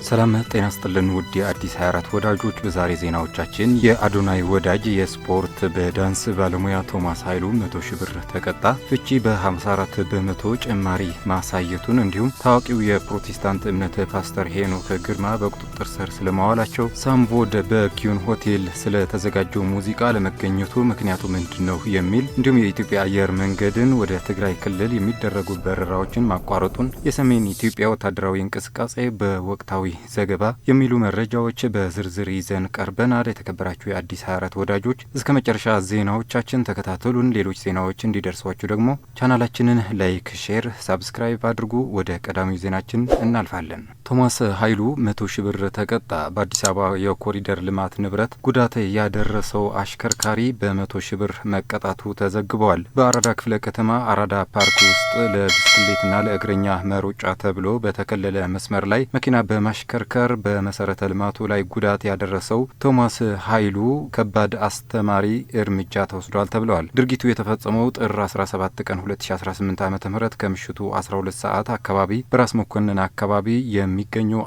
ሰላም ጤና ይስጥልን ውድ የአዲስ 24 ወዳጆች፣ በዛሬ ዜናዎቻችን የአዶናይ ወዳጅ የስፖርት በዳንስ ባለሙያ ቶማስ ኃይሉ 100 ሺህ ብር ተቀጣ፣ ፍቺ በ54 በመቶ ጭማሪ ማሳየቱን፣ እንዲሁም ታዋቂው የፕሮቴስታንት እምነት ፓስተር ሄኖክ ግርማ በቁጥጥር ስር ስለማዋላቸው፣ ሳምቮድ በጊዮን ሆቴል ስለተዘጋጀው ሙዚቃ ለመገኘቱ ምክንያቱ ምንድነው የሚል፣ እንዲሁም የኢትዮጵያ አየር መንገድን ወደ ትግራይ ክልል የሚደረጉ በረራዎችን ማቋረጡን፣ የሰሜን ኢትዮጵያ ወታደራዊ እንቅስቃሴ በወቅታዊ ዘገባ የሚሉ መረጃዎች በዝርዝር ይዘን ቀርበናል። የተከበራችሁ የአዲስ 24 ወዳጆች እስከ መጨረሻ ዜናዎቻችን ተከታተሉን። ሌሎች ዜናዎች እንዲደርሷችሁ ደግሞ ቻናላችንን ላይክ፣ ሼር፣ ሳብስክራይብ አድርጉ። ወደ ቀዳሚው ዜናችን እናልፋለን። ቶማስ ኃይሉ 100 ሺህ ብር ተቀጣ። በአዲስ አበባ የኮሪደር ልማት ንብረት ጉዳት ያደረሰው አሽከርካሪ በ100 ሺህ ብር መቀጣቱ ተዘግበዋል። በአራዳ ክፍለ ከተማ አራዳ ፓርክ ውስጥ ለብስክሌትና ለእግረኛ መሮጫ ተብሎ በተከለለ መስመር ላይ መኪና በማሽከርከር በመሰረተ ልማቱ ላይ ጉዳት ያደረሰው ቶማስ ኃይሉ ከባድ አስተማሪ እርምጃ ተወስዷል ተብለዋል። ድርጊቱ የተፈጸመው ጥር 17 ቀን 2018 ዓ.ም ከምሽቱ 12 ሰዓት አካባቢ በራስ መኮንን አካባቢ የሚገኘው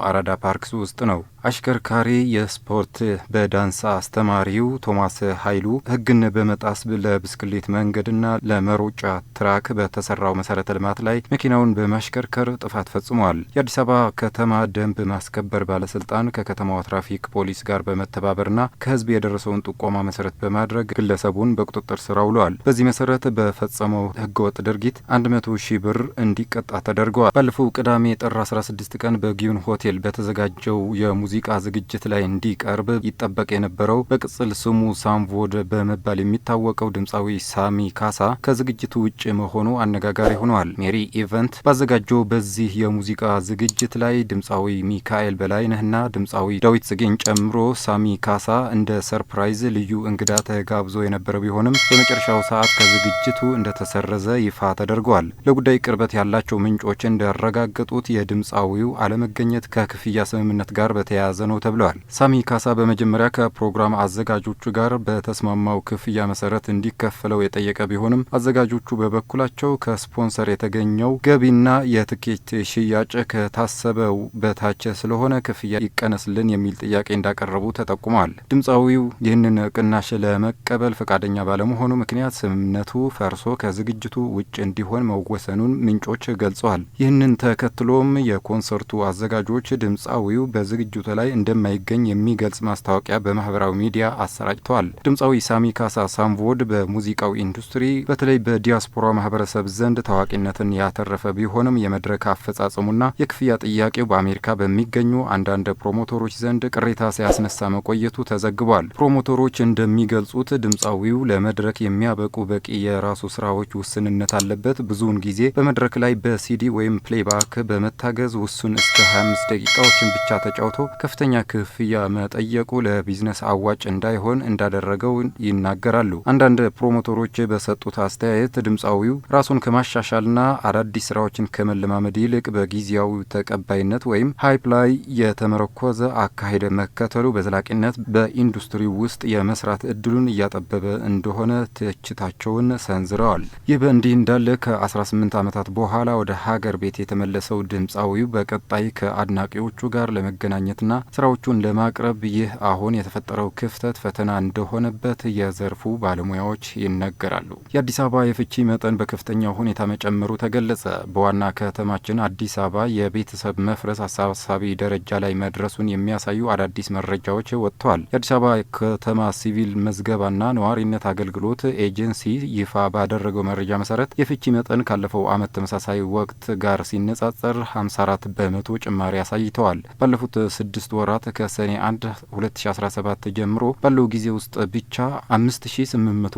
አራዳ ፓርክስ ውስጥ ነው። አሽከርካሪ የስፖርት በዳንስ አስተማሪው ቶማስ ኃይሉ ሕግን በመጣስ ለብስክሌት መንገድና ለመሮጫ ትራክ በተሰራው መሰረተ ልማት ላይ መኪናውን በማሽከርከር ጥፋት ፈጽሟል። የአዲስ አበባ ከተማ ደንብ ማስከበር ባለስልጣን ከከተማዋ ትራፊክ ፖሊስ ጋር በመተባበርና ከህዝብ የደረሰውን ጥቆማ መሰረት በማድረግ ግለሰቡን በቁጥጥር ስር አውለዋል። በዚህ መሰረት በፈጸመው ህገወጥ ድርጊት 100 ሺህ ብር እንዲቀጣ ተደርገዋል። ባለፈው ቅዳሜ ጥር 16 ቀን በጊዮን ሆቴል በተዘጋጀው የሙዚቃ ዝግጅት ላይ እንዲቀርብ ይጠበቅ የነበረው በቅጽል ስሙ ሳምቮድ በመባል የሚታወቀው ድምፃዊ ሳሚ ካሳ ከዝግጅቱ ውጭ መሆኑ አነጋጋሪ ሆኗል። ሜሪ ኢቨንት ባዘጋጀው በዚህ የሙዚቃ ዝግጅት ላይ ድምፃዊ ሚካኤል በላይነህና ድምፃዊ ዳዊት ጽጌን ጨምሮ ሳሚ ካሳ እንደ ሰርፕራይዝ ልዩ እንግዳ ተጋብዞ የነበረ ቢሆንም በመጨረሻው ሰዓት ከዝግጅቱ እንደተሰረዘ ይፋ ተደርጓል። ለጉዳይ ቅርበት ያላቸው ምንጮች እንዳረጋገጡት የድምፃዊው አለመገኘት ከክፍያ ስምምነት ጋር በተያያዘ ነው ተብለዋል። ሳሚ ካሳ በመጀመሪያ ከፕሮግራም አዘጋጆቹ ጋር በተስማማው ክፍያ መሰረት እንዲከፈለው የጠየቀ ቢሆንም አዘጋጆቹ በበኩላቸው ከስፖንሰር የተገኘው ገቢና የትኬት ሽያጭ ከታሰበው በታች ስለሆነ ክፍያ ይቀነስልን የሚል ጥያቄ እንዳቀረቡ ተጠቁሟል። ድምፃዊው ይህንን ቅናሽ ለመቀበል ፈቃደኛ ባለመሆኑ ምክንያት ስምምነቱ ፈርሶ ከዝግጅቱ ውጭ እንዲሆን መወሰኑን ምንጮች ገልጸዋል። ይህንን ተከትሎም የኮንሰርቱ አዘጋጆች ድምፃዊው በዝግጅቱ ላይ እንደማይገኝ የሚገልጽ ማስታወቂያ በማህበራዊ ሚዲያ አሰራጭተዋል። ድምፃዊ ሳሚ ካሳ ሳምቮድ በሙዚቃው ኢንዱስትሪ በተለይ በዲያስፖራ ማህበረሰብ ዘንድ ታዋቂነትን ያተረፈ ቢሆንም የመድረክ አፈጻጸሙና የክፍያ ጥያቄው በአሜሪካ በሚገኙ አንዳንድ ፕሮሞተሮች ዘንድ ቅሬታ ሲያስነሳ መቆየቱ ተዘግቧል። ፕሮሞተሮች እንደሚገልጹት ድምፃዊው ለመድረክ የሚያበቁ በቂ የራሱ ስራዎች ውስንነት አለበት። ብዙውን ጊዜ በመድረክ ላይ በሲዲ ወይም ፕሌይባክ በመታገዝ ውሱን እስከ 25 ደቂቃዎችን ብቻ ተጫውቶ ከፍተኛ ክፍያ መጠየቁ ለቢዝነስ አዋጭ እንዳይሆን እንዳደረገው ይናገራሉ። አንዳንድ ፕሮሞተሮች በሰጡት አስተያየት ድምፃዊው ራሱን ከማሻሻልና አዳዲስ ስራዎችን ከመለማመድ ይልቅ በጊዜያዊ ተቀባይነት ወይም ሃይፕ ላይ የተመረኮዘ አካሄድ መከተሉ በዘላቂነት በኢንዱስትሪ ውስጥ የመስራት እድሉን እያጠበበ እንደሆነ ትችታቸውን ሰንዝረዋል። ይህ በእንዲህ እንዳለ ከ18 ዓመታት በኋላ ወደ ሀገር ቤት የተመለሰው ድምፃዊው በቀጣይ ከአድናቂዎቹ ጋር ለመገናኘትና ስራዎቹን ለማቅረብ ይህ አሁን የተፈጠረው ክፍተት ፈተና እንደሆነበት የዘርፉ ባለሙያዎች ይነገራሉ። የአዲስ አበባ የፍቺ መጠን በከፍተኛ ሁኔታ መጨመሩ ተገለጸ። በዋና ከተማችን አዲስ አበባ የቤተሰብ መፍረስ አሳሳቢ ደረጃ ላይ መድረሱን የሚያሳዩ አዳዲስ መረጃዎች ወጥተዋል። የአዲስ አበባ ከተማ ሲቪል መዝገባና ነዋሪነት አገልግሎት ኤጀንሲ ይፋ ባደረገው መረጃ መሰረት የፍቺ መጠን ካለፈው ዓመት ተመሳሳይ ወቅት ጋር ሲነጻጸር 54 በመቶ ጭማሪ አሳይተዋል። ባለፉት 6 ወራት ከሰኔ 1 2017 ጀምሮ ባለው ጊዜ ውስጥ ብቻ 5805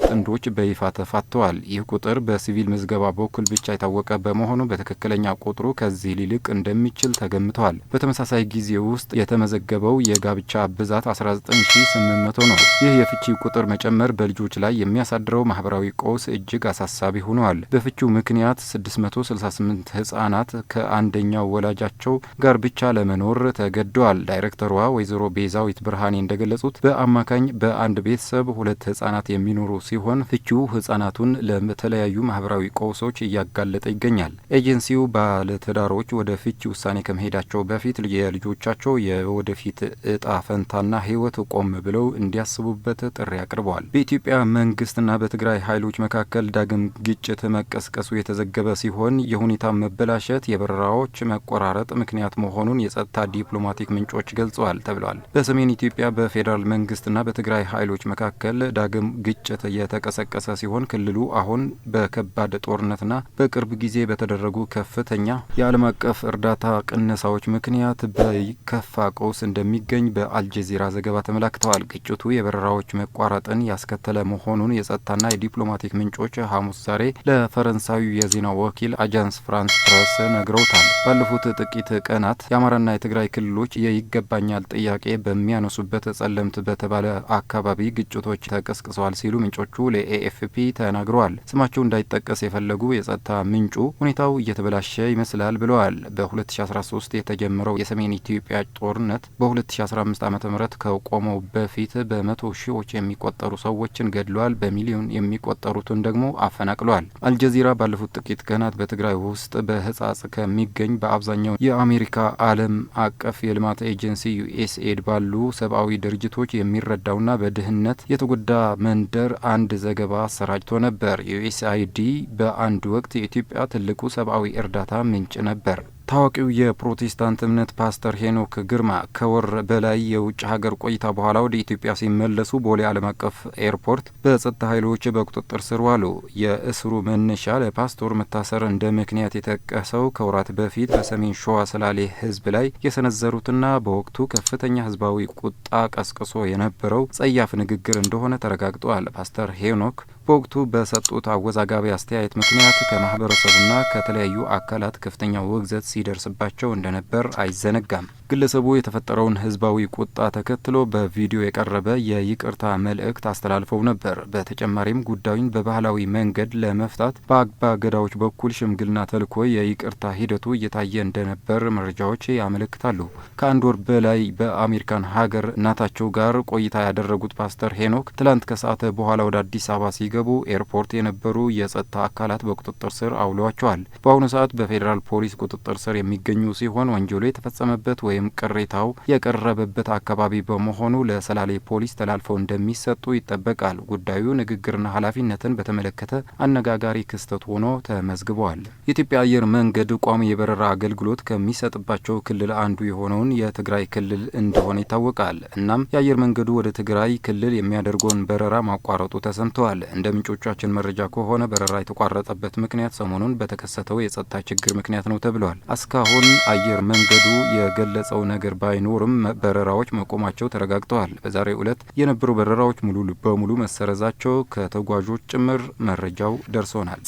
ጥንዶች በይፋ ተፋተዋል። ይህ ቁጥር በሲቪል ምዝገባ በኩል ብቻ የታወቀ በመሆኑ በትክክለኛ ቁጥሩ ከዚህ ሊልቅ እንደሚችል ተገምተዋል። በተመሳሳይ ጊዜ ውስጥ የተመዘገበው የጋብቻ ብዛት 19800 ነው። ይህ የፍቺ ቁጥር መጨመር በልጆች ላይ የሚያሳድረው ማህበራዊ ቀውስ እጅግ አሳሳቢ ሆኗል። በፍቺው ምክንያት 668 ህጻናት ከአንደኛው ወላጃቸው ጋር ብቻ ለመኖር ተገደ ተገደዋል። ዳይሬክተሯ ወይዘሮ ቤዛዊት ብርሃኔ እንደገለጹት በአማካኝ በአንድ ቤተሰብ 2 ህጻናት የሚኖሩ ሲሆን ፍቺው ህጻናቱን ለተለያዩ ማህበራዊ ቀውሶች እያጋለጠ ይገኛል። ኤጀንሲው ባለትዳሮች ወደ ፍቺ ውሳኔ ከመሄዳቸው በፊት የልጆቻቸው የወደፊት እጣ ፈንታና ህይወት ቆም ብለው እንዲያስቡበት ጥሪ አቅርበዋል። በኢትዮጵያ መንግስትና በትግራይ ኃይሎች መካከል ዳግም ግጭት መቀስቀሱ የተዘገበ ሲሆን የሁኔታ መበላሸት የበረራዎች መቆራረጥ ምክንያት መሆኑን የጸጥታ ዲፕሎማቲክ ምንጮች ገልጸዋል ተብሏል። በሰሜን ኢትዮጵያ በፌዴራል መንግስትና በትግራይ ኃይሎች መካከል ዳግም ግጭት የተቀሰቀሰ ሲሆን ክልሉ አሁን በከባድ ጦርነትና በቅርብ ጊዜ በተደረጉ ከፍተኛ የዓለም አቀፍ እርዳታ ቅነሳዎች ምክንያት በከፋ ቀውስ እንደሚገኝ በአልጀዚራ ዘገባ ተመላክተዋል። ግጭቱ የበረራዎች መቋረጥን ያስከተለ መሆኑን የጸጥታና የዲፕሎማቲክ ምንጮች ሐሙስ ዛሬ ለፈረንሳዩ የዜና ወኪል አጃንስ ፍራንስ ፕረስ ነግረውታል። ባለፉት ጥቂት ቀናት የአማራና የትግራይ ክልሎች የይገባኛል ጥያቄ በሚያነሱበት ጸለምት በተባለ አካባቢ ግጭቶች ተቀስቅሰዋል ሲሉ ምንጮቹ ለኤኤፍፒ ተናግረዋል። ስማቸው እንዳይጠቀስ የፈለጉ የጸጥታ ምንጩ ሁኔታው እየተበላሸ ይመስላል ብለዋል። በ2013 የተጀመረው የሰሜን ኢትዮጵያ ጦርነት በ2015 ዓ.ም ከቆመው በፊት በመቶ ሺዎች የሚቆጠሩ ሰዎችን ገድሏል፣ በሚሊዮን የሚቆጠሩትን ደግሞ አፈናቅሏል። አልጀዚራ ባለፉት ጥቂት ቀናት በትግራይ ውስጥ በህጻጽ ከሚገኝ በአብዛኛው የአሜሪካ ዓለም አቀፍ የልማት ኤጀንሲ ዩኤስኤድ ባሉ ሰብአዊ ድርጅቶች የሚረዳውና በድህነት የተጎዳ መንደር አንድ ዘገባ አሰራጭቶ ነበር። ዩኤስአይዲ በአንድ ወቅት የኢትዮጵያ ትልቁ ሰብአዊ እርዳታ ምንጭ ነበር። ታዋቂው የፕሮቴስታንት እምነት ፓስተር ሄኖክ ግርማ ከወር በላይ የውጭ ሀገር ቆይታ በኋላ ወደ ኢትዮጵያ ሲመለሱ ቦሌ ዓለም አቀፍ ኤርፖርት በጸጥታ ኃይሎች በቁጥጥር ስር ዋሉ። የእስሩ መነሻ ለፓስተሩ መታሰር እንደ ምክንያት የጠቀሰው ከወራት በፊት በሰሜን ሸዋ ሰላሌ ህዝብ ላይ የሰነዘሩትና በወቅቱ ከፍተኛ ህዝባዊ ቁጣ ቀስቅሶ የነበረው ጸያፍ ንግግር እንደሆነ ተረጋግጧል። ፓስተር ሄኖክ በወቅቱ በሰጡት አወዛጋቢ አስተያየት ምክንያት ከማህበረሰቡና ከተለያዩ አካላት ከፍተኛ ውግዘት ሲደርስባቸው እንደነበር አይዘነጋም። ግለሰቡ የተፈጠረውን ህዝባዊ ቁጣ ተከትሎ በቪዲዮ የቀረበ የይቅርታ መልእክት አስተላልፈው ነበር። በተጨማሪም ጉዳዩን በባህላዊ መንገድ ለመፍታት በአባ ገዳዎች በኩል ሽምግልና ተልኮ የይቅርታ ሂደቱ እየታየ እንደነበር መረጃዎች ያመለክታሉ። ከአንድ ወር በላይ በአሜሪካን ሀገር እናታቸው ጋር ቆይታ ያደረጉት ፓስተር ሄኖክ ትላንት ከሰዓት በኋላ ወደ አዲስ አበባ ሲገቡ ኤርፖርት የነበሩ የጸጥታ አካላት በቁጥጥር ስር አውለዋቸዋል። በአሁኑ ሰዓት በፌዴራል ፖሊስ ቁጥጥር ስር የሚገኙ ሲሆን ወንጀሉ የተፈጸመበት ወይም ቅሬታው የቀረበበት አካባቢ በመሆኑ ለሰላሌ ፖሊስ ተላልፈው እንደሚሰጡ ይጠበቃል። ጉዳዩ ንግግርና ኃላፊነትን በተመለከተ አነጋጋሪ ክስተት ሆኖ ተመዝግቧል። የኢትዮጵያ አየር መንገድ ቋሚ የበረራ አገልግሎት ከሚሰጥባቸው ክልል አንዱ የሆነውን የትግራይ ክልል እንደሆነ ይታወቃል። እናም የአየር መንገዱ ወደ ትግራይ ክልል የሚያደርገውን በረራ ማቋረጡ ተሰምተዋል። እንደ ምንጮቻችን መረጃ ከሆነ በረራ የተቋረጠበት ምክንያት ሰሞኑን በተከሰተው የጸጥታ ችግር ምክንያት ነው ተብሏል። እስካሁን አየር መንገዱ የገለጸው ነገር ባይኖርም በረራዎች መቆማቸው ተረጋግጠዋል። በዛሬው ዕለት የነበሩ በረራዎች ሙሉ በሙሉ መሰረዛቸው ከተጓዦች ጭምር መረጃው ደርሶናል።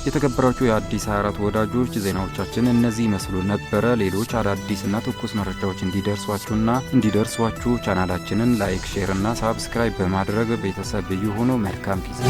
የተከበራችሁ የአዲስ 24 ወዳጆች ዜናዎቻችን እነዚህ ይመስሉ ነበረ። ሌሎች አዳዲስና ትኩስ መረጃዎች እንዲደርሷችሁ ቻናላችንን ላይክ፣ ሼር እና ሳብስክራይብ በማድረግ ቤተሰብ ይሁኑ። መልካም ጊዜ